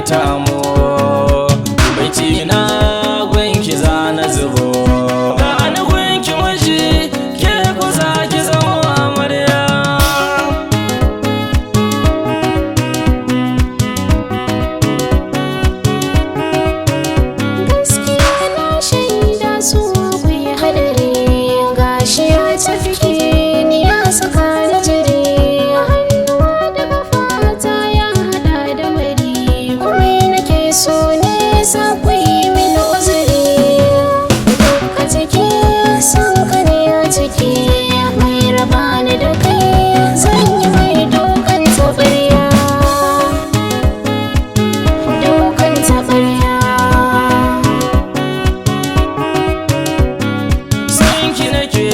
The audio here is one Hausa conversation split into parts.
ta amo baiti na gunki za na zubo ga ni gunki mashi ke ku za ki zama amarya. Gaskiya na shaida su akwai hadari gashi ya tafi ni ya saka na jiri hannuwa daga fata ya hada da mari kuma nake so ne sa ku yi mini uzuri duka ciki san ka ne a ciki mai raba ni da kai zan yi mai dokan taɓarya dokan taɓarya. Sanki nake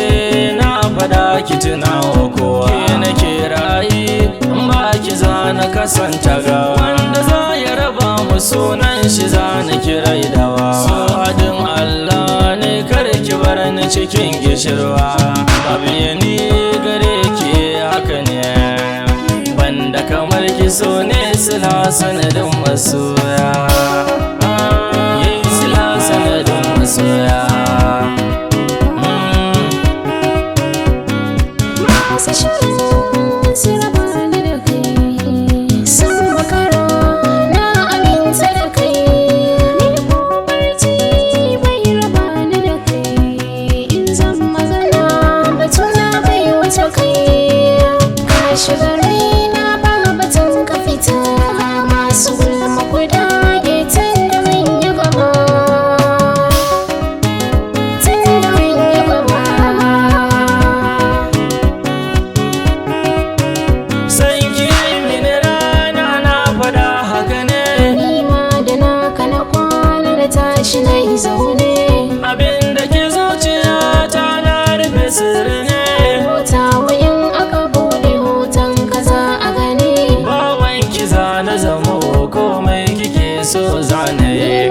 na fada ki tunawa kowa ke nake rayi in ba ki zana kasanta ga wanda za ya raba mu sunan shi zana kirai dawa hadin Allah ne kar ki bar ni cikin gishirwa abiye ni gare ki haka ne banda kamar ki so ne sila sanadin masoya sila sanadin masoya. Masu shirin su raba ni da kai sun makara na aminta da kai ni ko barci bai raba ni da kai in zan magana batuna bai wuce kai ka shiga raina ba batun ka fita masu gulma ku dage tun da mun yi gaba tun da mun yi gaba. Sanki mini rana na fada haka ne Nima da naka na kwana da tashi na yi zaune abinda ke zuciya ta na rufe sirri ne Hotawa in aka bude hoton ka za a gani bawan ki zana zamo komai kike so zana yi.